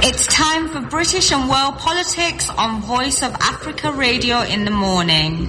It's time for British and World Politics on Voice of Africa Radio in the morning.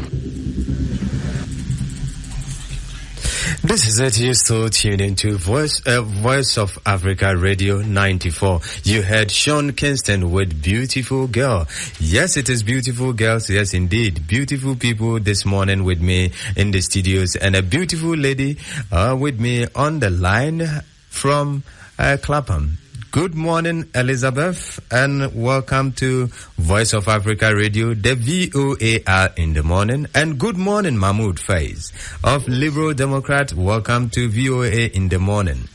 This is it. You still tuned into Voice of Africa Radio 94. You heard Sean Kingston with Beautiful Girl. Yes, it is beautiful girls. Yes, indeed. Beautiful people this morning with me in the studios, and a beautiful lady with me on the line from Clapham. Good morning, Elizabeth, and welcome to Voice of Africa Radio, the VOAR in the morning. And good morning, Mahmoud Fiaz of Liberal Democrat. Welcome to VOA in the morning.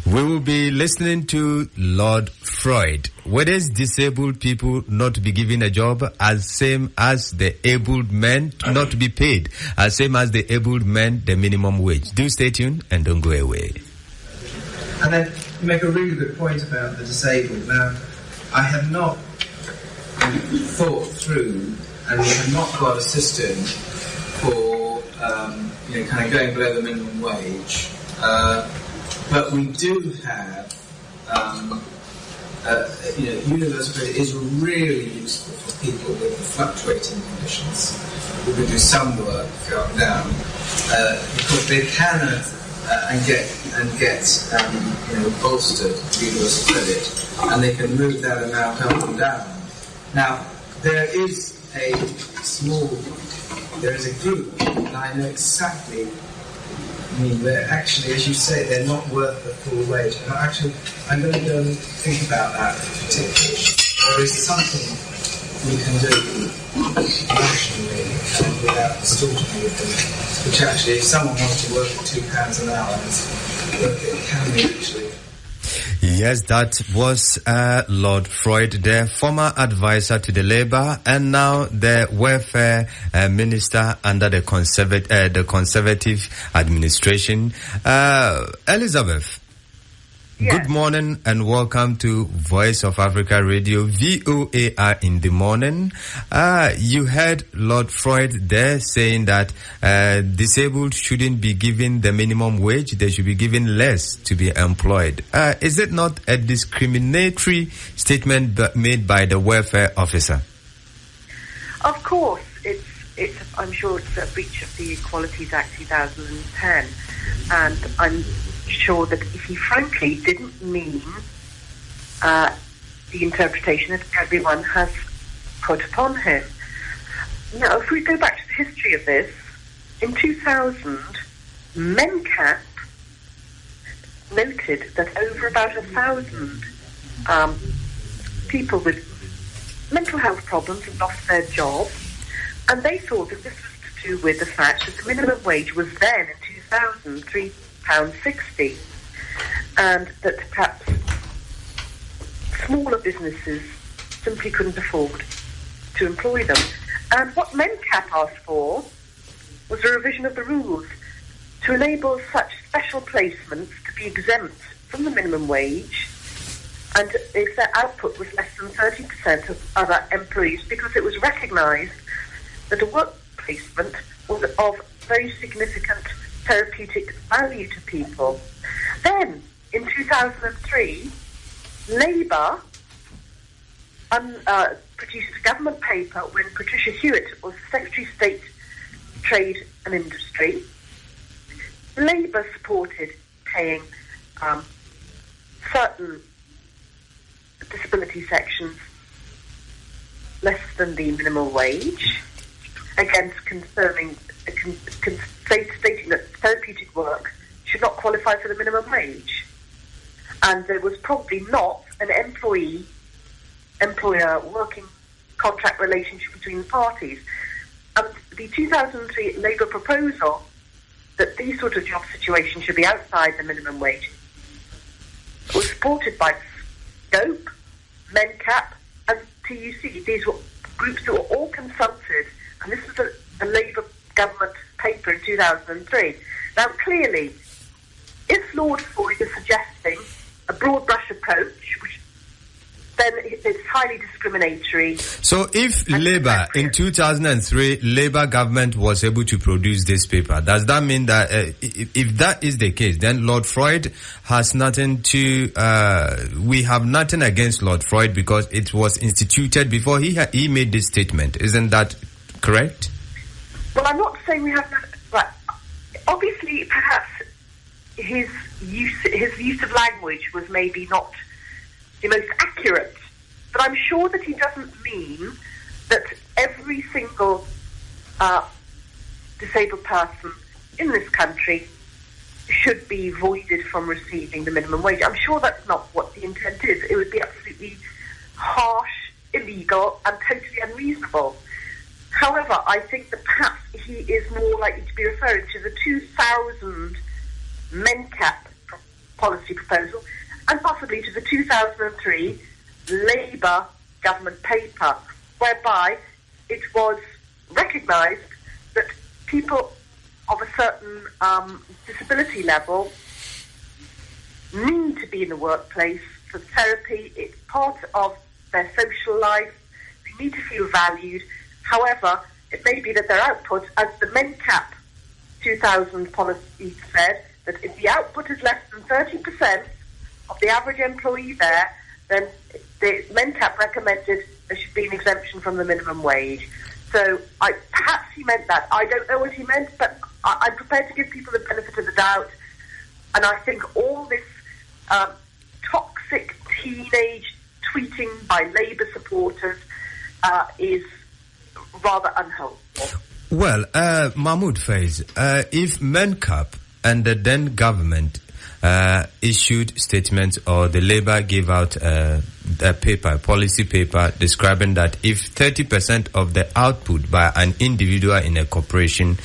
We will be listening to Lord Freud. Whether it's disabled people not to be given a job, as same as the abled men not to be paid, as same as the abled men the minimum wage. Do stay tuned and don't go away. And then you make a really good point about the disabled. Now, I have not thought through, and we have not got a system for, kind of going below the minimum wage. But we do have, universal credit is really useful for people with fluctuating conditions who can do some work up and down, because they can and get bolstered universal credit, and they can move that amount up and down. Now, there is a group, and I know exactly. I mean, they're actually, as you say, they're not worth the full wage. And I'm going to go and think about that particularly. There is something we can do nationally and without distorting anything, which actually, if someone wants to work at £2 an hour, it can be actually. Yes, that was Lord Freud, the former advisor to the Labour and now the welfare minister under the Conservative administration. Elizabeth, yes. Good morning and welcome to Voice of Africa Radio, VOAR in the morning. You heard Lord Freud there saying that disabled shouldn't be given the minimum wage, they should be given less to be employed. Is it not a discriminatory statement made by the welfare officer? Of course, I'm sure it's a breach of the Equalities Act 2010, and I'm sure that if he frankly didn't mean the interpretation that everyone has put upon him. Now, if we go back to the history of this, in 2000, MENCAP noted that over about 1,000 people with mental health problems had lost their jobs, and they thought that this was to do with the fact that the minimum wage was then in 2000 £3.60, and that perhaps smaller businesses simply couldn't afford to employ them. And what MENCAP asked for was a revision of the rules to enable such special placements to be exempt from the minimum wage, and if their output was less than 30% of other employees, because it was recognised that a work placement was of very significant therapeutic value to people. Then, in 2003, Labour produced a government paper when Patricia Hewitt was Secretary of State Trade and Industry. Labour supported paying certain disability sections less than the minimum wage, against concerning stating that therapeutic work should not qualify for the minimum wage. And there was probably not an employee-employer working contract relationship between the parties. And the 2003 Labour proposal that these sort of job situations should be outside the minimum wage was supported by Scope, MENCAP and TUC. These were groups that were all consulted, and this was a Labour government paper in 2003. Now, clearly, if Lord Freud is suggesting a broad brush approach, which then it's highly discriminatory. So if Labour, in 2003, Labour government was able to produce this paper, does that mean that if that is the case, then Lord Freud has nothing to, we have nothing against Lord Freud because it was instituted before he made this statement. Isn't that correct? Well, I'm not saying we have no, but obviously perhaps his use of language was maybe not the most accurate, but I'm sure that he doesn't mean that every single disabled person in this country should be voided from receiving the minimum wage. I'm sure that's not what the intent is. It would be absolutely harsh, illegal, and totally unreasonable. However, I think that perhaps he is more likely to be referring to the 2000 MENCAP policy proposal and possibly to the 2003 Labour government paper, whereby it was recognised that people of a certain disability level need to be in the workplace for therapy. It's part of their social life. They need to feel valued. However, it may be that their output, as the MENCAP 2000 policy said, that if the output is less than 30% of the average employee there, then the MENCAP recommended there should be an exemption from the minimum wage. So perhaps he meant that. I don't know what he meant, but I'm prepared to give people the benefit of the doubt. And I think all this toxic teenage tweeting by Labour supporters is rather unhelpful. Well, Mahmoud Fiaz, if MENCAP and the then government issued statements, or the Labour gave out a policy paper describing that if 30% of the output by an individual in a corporation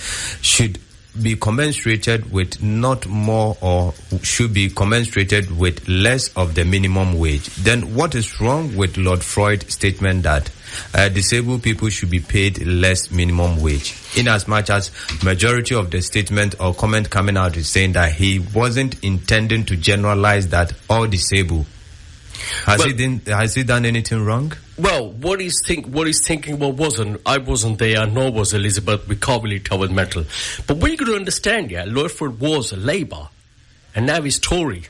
should be commensurated with not more or should be commensurated with less of the minimum wage, then what is wrong with Lord Freud's statement that disabled people should be paid less minimum wage, in as much as majority of the statement or comment coming out is saying that he wasn't intending to generalize that all disabled. Has he done anything wrong? Well, what he's thinking, I wasn't there, nor was Elizabeth. We can't really tell with metal. But what you got to understand, Lord Freud was a Labour, and now he's Tory.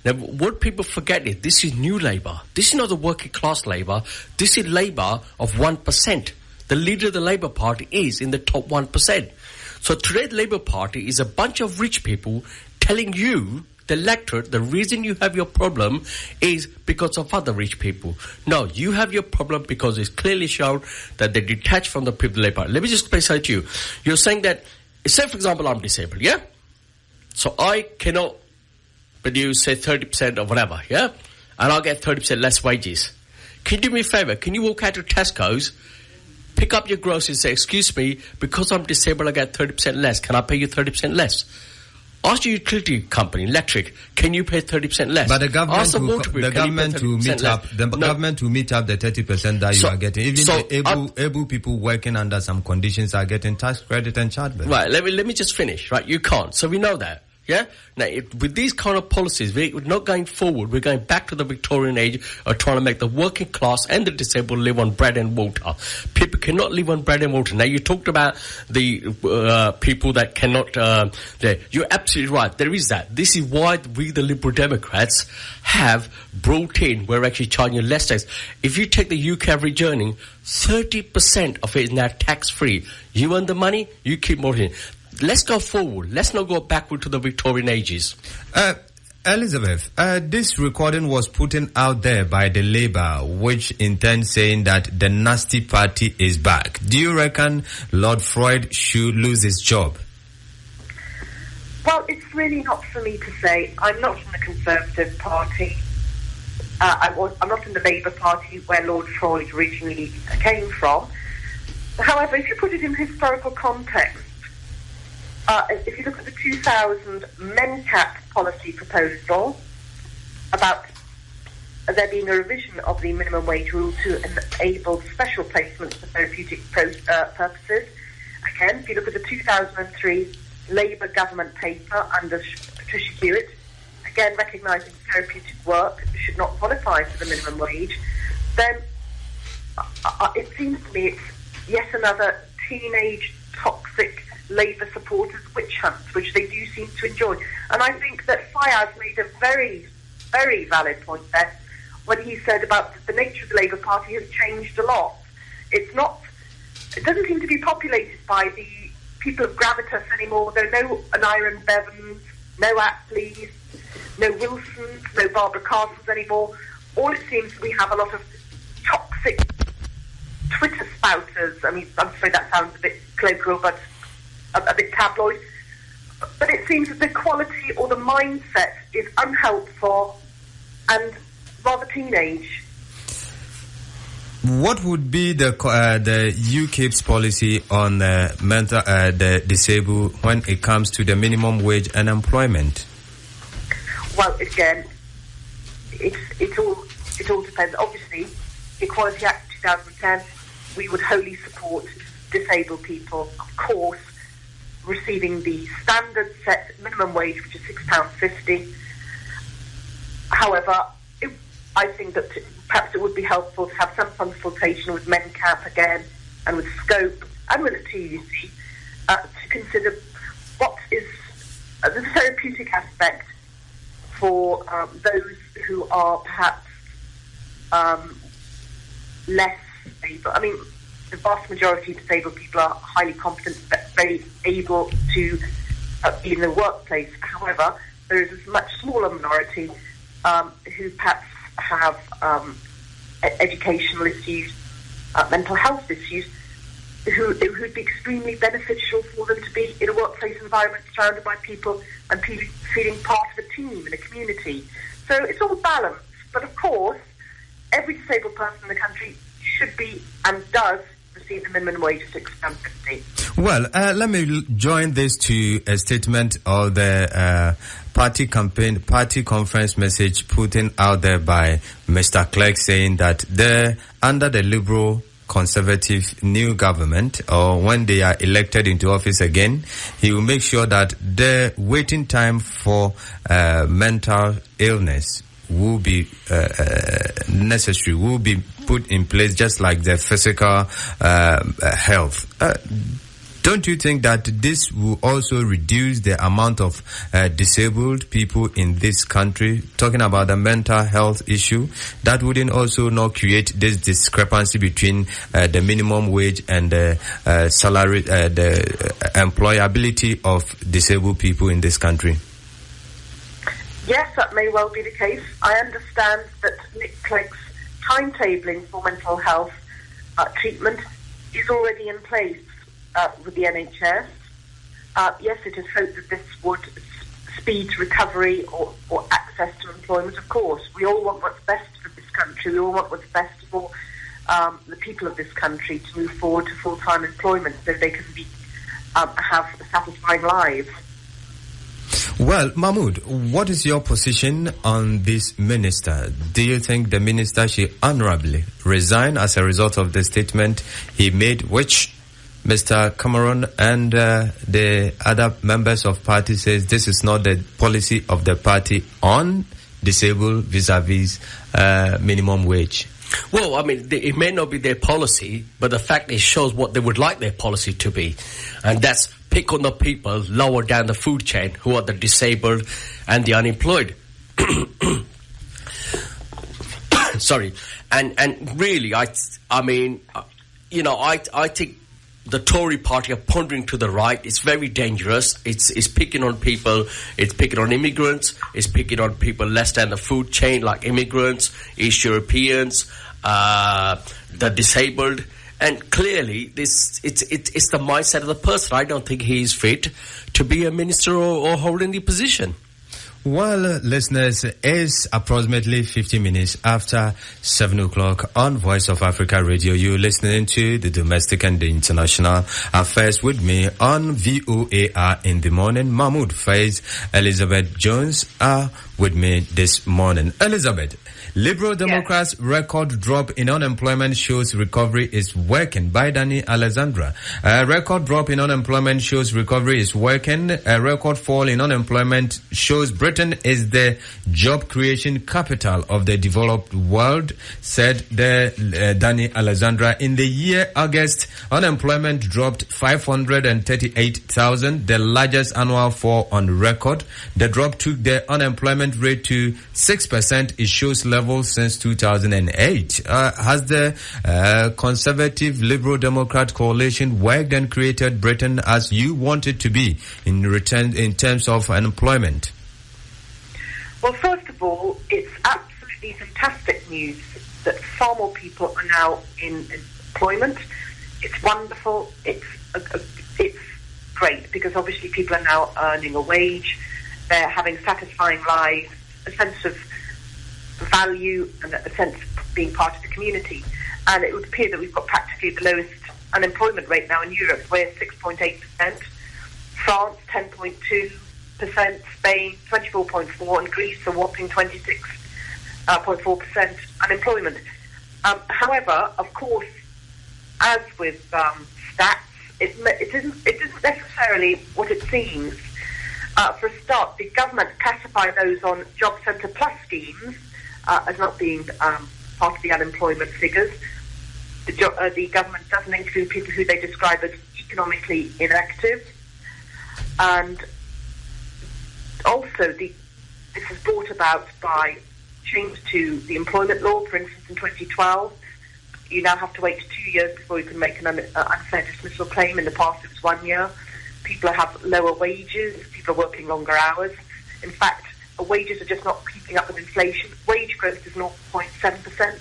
Now, what people forget is this is new Labour. This is not the working class Labour. This is Labour of 1%. The leader of the Labour Party is in the top 1%. So today the Labour Party is a bunch of rich people telling you, the electorate, the reason you have your problem is because of other rich people. No, you have your problem because it's clearly shown that they detach from the people of the Labour Party. Let me just say to you, you're saying that, say for example I'm disabled, yeah? So I cannot produce, say, 30% or whatever, yeah? And I'll get 30% less wages. Can you do me a favour? Can you walk out to Tesco's, pick up your groceries and say, excuse me, because I'm disabled I get 30% less. Can I pay you 30% less? Ask your utility company, electric, can you pay 30% less? But the government will meet up the 30% that you are getting. Even the able people working under some conditions are getting tax credit and childbirth. Right, let me just finish, right? You can't. So we know that. Yeah? Now, with these kind of policies, we're not going forward. We're going back to the Victorian age of trying to make the working class and the disabled live on bread and water. People cannot live on bread and water. Now, you talked about the people that cannot... you're absolutely right. There is that. This is why we, the Liberal Democrats, have brought in, we're actually charging less tax. If you take the UK average earning, 30% of it is now tax-free. You earn the money, you keep more in. Let's go forward. Let's not go backward to the Victorian ages. Elizabeth, this recording was put out there by the Labour, which intends saying that the nasty party is back. Do you reckon Lord Freud should lose his job? Well, it's really not for me to say. I'm not in the Conservative Party. I'm not in the Labour Party, where Lord Freud originally came from. However, if you put it in historical context, if you look at the 2000 MENCAP policy proposal about there being a revision of the minimum wage rule to enable special placements for therapeutic purposes, again, if you look at the 2003 Labour government paper under Patricia Hewitt, again recognising therapeutic work should not qualify for the minimum wage, then it seems to me it's yet another teenage toxic Labour supporters witch hunt, which they do seem to enjoy. And I think that Fiaz made a very, very valid point there when he said about the nature of the Labour Party has changed a lot. It doesn't seem to be populated by the people of gravitas anymore. There are no Aneurin Bevans, no Attleys, no Wilsons, no Barbara Castles anymore. All it seems we have a lot of toxic Twitter spouters. I mean, I'm sorry that sounds a bit colloquial, but a bit tabloid. But it seems that the quality or the mindset is unhelpful and rather teenage. What would be the UKIP's policy on the disabled when it comes to the minimum wage and employment? Well, again, it all depends. Obviously, Equality Act 2010, we would wholly support disabled people, of course, receiving the standard set minimum wage, which is £6.50. However, I think that perhaps it would be helpful to have some consultation with MENCAP again, and with Scope, and with the TUC, to consider what is the therapeutic aspect for those who are perhaps less able. I mean, the vast majority of disabled people are highly competent, very able to be in the workplace. However, there is a much smaller minority who perhaps have educational issues, mental health issues, who it would be extremely beneficial for them to be in a workplace environment surrounded by people and feeling part of a team and a community. So it's all balanced. But of course, every disabled person in the country should be and does receive the minimum wage of £6.50. Well, let me join this to a statement of the party conference message put out there by Mr. Clerk, saying that under the Liberal Conservative new government, or when they are elected into office again, he will make sure that the waiting time for mental illness will be necessary, will be put in place just like the physical health. Don't you think that this will also reduce the amount of disabled people in this country? Talking about the mental health issue, that wouldn't also not create this discrepancy between the minimum wage and the salary, the employability of disabled people in this country? Yes, that may well be the case. I understand that Nick Clegg's timetabling for mental health treatment is already in place with the NHS. Yes, it is hoped that this would speed recovery or access to employment. Of course, we all want what's best for this country. We all want what's best for the people of this country to move forward to full-time employment so they can have satisfying lives. Well, Mahmoud, what is your position on this minister? Do you think the minister should honorably resign as a result of the statement he made, which Mr. Cameron and the other members of party says this is not the policy of the party on disabled vis-a-vis minimum wage? Well, I mean, it may not be their policy, but the fact it shows what they would like their policy to be. And that's pick on the people lower down the food chain, who are the disabled and the unemployed. Sorry. And really, I think the Tory party are pondering to the right. It's very dangerous. It's picking on people. It's picking on immigrants. It's picking on people less than the food chain, like immigrants, East Europeans, the disabled. And clearly, it's the mindset of the person. I don't think he is fit to be a minister or hold any position. Well, listeners, it's approximately 50 minutes after 7 o'clock on Voice of Africa Radio. You're listening to the domestic and the international affairs with me on VOAR in the morning. Mahmoud, Fiaz, Elizabeth Jones are with me this morning. Elizabeth, Liberal Democrats' record drop in unemployment shows recovery is working. By Danny Alexandra. Record drop in unemployment shows recovery is working. A record fall in unemployment shows Britain is the job creation capital of the developed world, said Danny Alexandra. In the year August, unemployment dropped 538,000, the largest annual fall on record. The drop took the unemployment rate to 6%. It shows levels since 2008. Has the Conservative Liberal Democrat coalition worked and created Britain as you want it to be in terms of unemployment? Well, first of all, it's absolutely fantastic news that far more people are now in employment. It's wonderful. It's great because obviously people are now earning a wage. They're having satisfying lives, a sense of value and a sense of being part of the community. And it would appear that we've got practically the lowest unemployment rate now in Europe. We're 6.8%, France 10.2%, Spain 24.4%, and Greece a whopping 26.4% unemployment. However, of course, as with stats, it isn't necessarily what it seems. For a start, the government classify those on Job Centre Plus schemes as not being part of the unemployment figures. The government doesn't include people who they describe as economically inactive. And also, this is brought about by change to the employment law. For instance, in 2012, you now have to wait 2 years before you can make an unfair dismissal claim. In the past, it was 1 year. People have lower wages. People are working longer hours. In fact, wages are just not keeping up with inflation. Wage growth is 0.7%.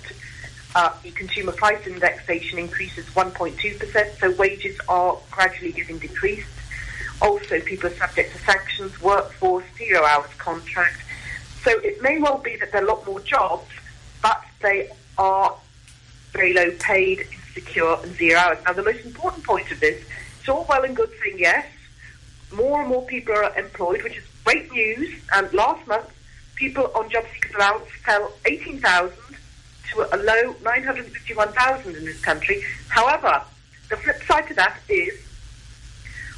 The consumer price indexation increases 1.2%. So wages are gradually getting decreased. Also, people are subject to sanctions, workforce, 0 hours contract. So it may well be that there are a lot more jobs, but they are very low paid, insecure, and 0 hours. Now, the most important point of this, it's all well and good saying yes, more and more people are employed, which is great news. And last month, people on job seekers allowance fell 18,000 to a low 951,000 in this country. However, the flip side to that is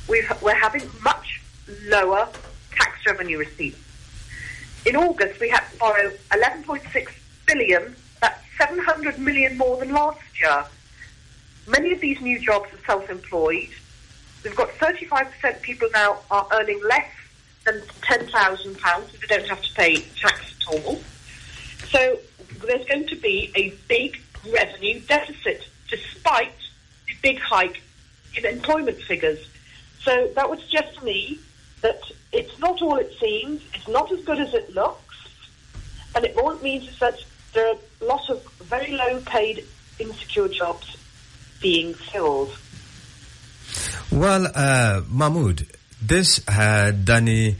we're having much lower tax revenue receipts. In August, we had to borrow 11.6 billion. That's 700 million more than last year. Many of these new jobs are self-employed. We've got 35% people now are earning less than £10,000, so they don't have to pay tax at all. So there's going to be a big revenue deficit despite the big hike in employment figures. So that would suggest to me that it's not all it seems, it's not as good as it looks, and all it means is that there are a lot of very low-paid, insecure jobs being filled. Well, Mahmoud, this Danny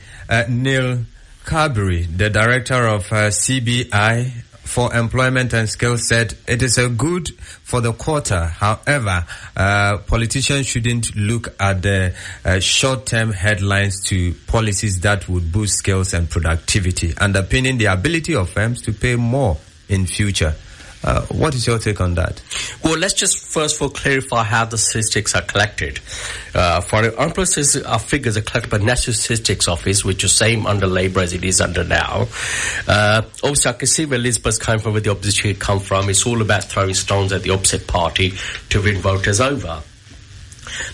Neil Carberry, the director of CBI for Employment and Skills, said it is a good for the quarter. However, politicians shouldn't look at the short-term headlines to policies that would boost skills and productivity, underpinning the ability of firms to pay more in future. What is your take on that? Well, let's just first of all clarify how the statistics are collected. For unemployment figures are collected by National Statistics Office, which is same under Labour as it is under now. Obviously, I can see where Elizabeth's coming from, where the opposition come from. It's all about throwing stones at the opposite party to win voters over.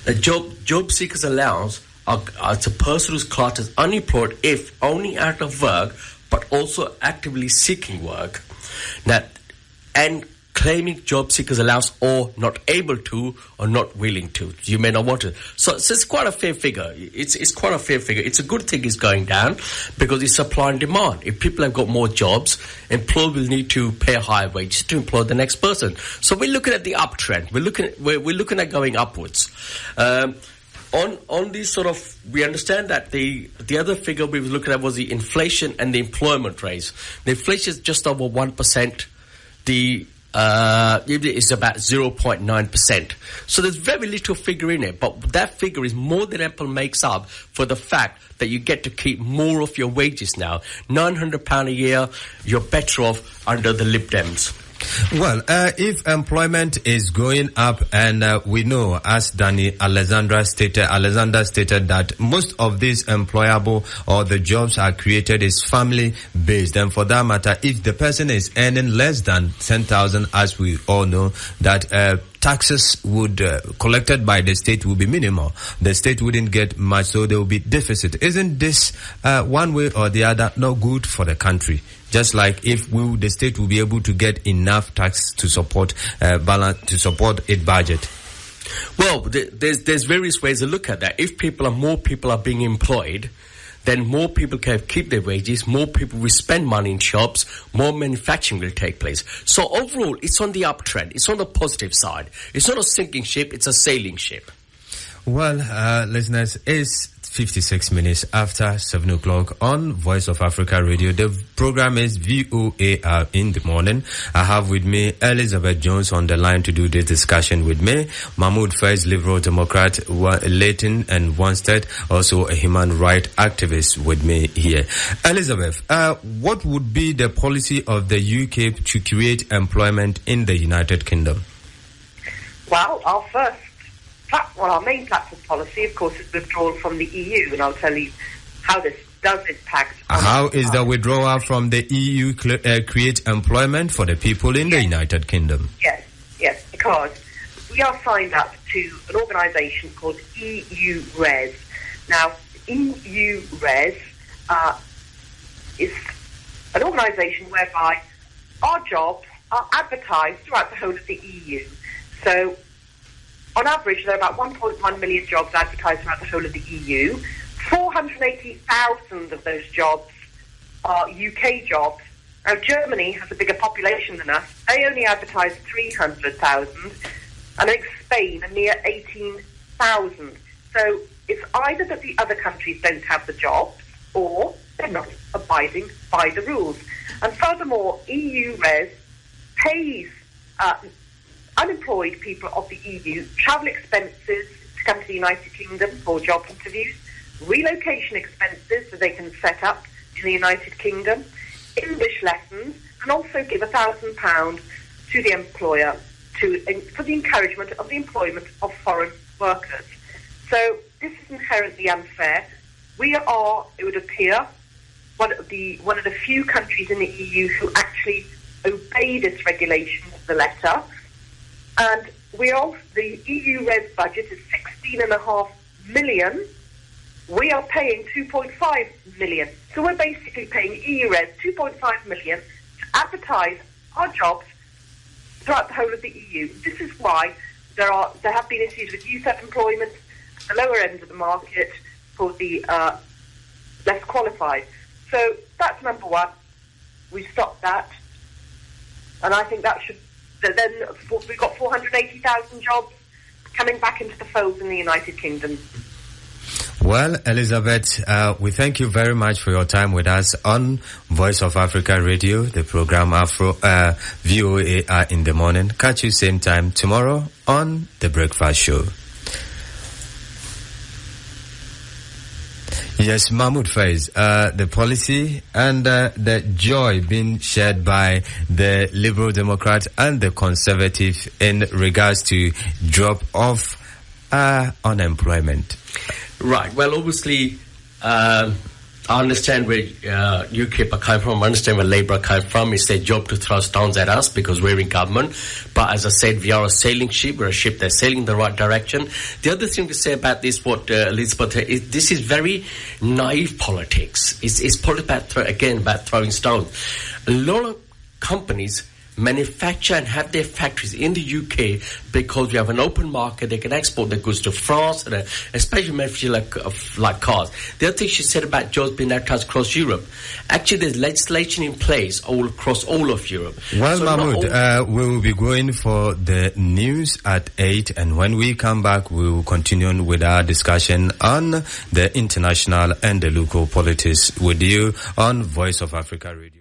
The job seekers allowance it's a person who's classed as unemployed if only out of work, but also actively seeking work. Now, and claiming job seekers allowance or not able to or not willing to. You may not want to. So it's quite a fair figure. It's quite a fair figure. It's a good thing it's going down because it's supply and demand. If people have got more jobs, employers will need to pay higher wages to employ the next person. So we're looking at the uptrend. We're looking at going upwards. On these sort of, we understand that the other figure we were looking at was the inflation and the employment rates. The inflation is just over 1%. The is about 0.9%. So there's very little figure in it, but that figure is more than ample makes up for the fact that you get to keep more of your wages now. £900 a year, you're better off under the Lib Dems. Well, if employment is going up, and we know, as Alexander stated that most of these employable or the jobs are created is family based, and for that matter, if the person is earning less than 10,000, as we all know, that taxes would collected by the state will be minimal. The state wouldn't get much, so there will be deficit. Isn't this one way or the other not good for the country? Just like if the state will be able to get enough tax to support balance to support its budget. Well, there's various ways to look at that. If more people are being employed, then more people can keep their wages, more people will spend money in shops, more manufacturing will take place. So overall, it's on the uptrend. It's on the positive side. It's not a sinking ship, it's a sailing ship. Well, listeners, it's 56 minutes after 7 o'clock on Voice of Africa Radio. The program is VOA in the morning. I have with me Elizabeth Jones on the line to do this discussion with me. Mahmoud, first Liberal Democrat, Leighton and Wanstead, also a human rights activist with me here. Elizabeth, what would be the policy of the UKIP to create employment in the United Kingdom? Well, our main platform policy, of course, is withdrawal from the EU, and I'll tell you how this does impact. How is the withdrawal from the EU create employment for the people in the United Kingdom? Yes, because we are signed up to an organisation called EU-RES. Now, EU-RES is an organisation whereby our jobs are advertised throughout the whole of the EU. So, on average, there are about 1.1 million jobs advertised throughout the whole of the EU. 480,000 of those jobs are UK jobs. Now, Germany has a bigger population than us. They only advertise 300,000. And I think Spain are near 18,000. So it's either that the other countries don't have the jobs or they're not abiding by the rules. And furthermore, EU-RES pays unemployed people of the EU travel expenses to come to the United Kingdom for job interviews, relocation expenses so they can set up in the United Kingdom, English lessons, and also give £1,000 to the employer for the encouragement of the employment of foreign workers. So this is inherently unfair. We are, it would appear, one of the few countries in the EU who actually obeyed its regulations to the letter. And the EU-RES budget is 16.5 million. We are paying 2.5 million. So we're basically paying EU-RES 2.5 million to advertise our jobs throughout the whole of the EU. This is why there have been issues with youth employment at the lower end of the market for the less qualified. So that's number one. We stopped that. And I think that should... Then we've got 480,000 jobs coming back into the fold in the United Kingdom. Well, Elizabeth, we thank you very much for your time with us on Voice of Africa Radio, the program VOA in the morning. Catch you same time tomorrow on The Breakfast Show. Yes, Mahmoud Fiaz, the policy and the joy being shared by the Liberal Democrat and the Conservative in regards to drop of unemployment. Right. Well, obviously, I understand where UKIP are coming from. I understand where Labour are coming from. It's their job to throw stones at us because we're in government. But as I said, we are a sailing ship. We're a ship that's sailing in the right direction. The other thing to say about this, what Elizabeth said, is this is very naive politics. It's probably about throwing stones. A lot of companies manufacture and have their factories in the UK because we have an open market. They can export their goods to France, and especially manufacture like cars. The other thing she said about jobs being advertised across Europe, actually there's legislation in place all across all of Europe. Well, so Mahmoud, we will be going for the news at 8, and when we come back, we will continue with our discussion on the international and the local politics with you on Voice of Africa Radio.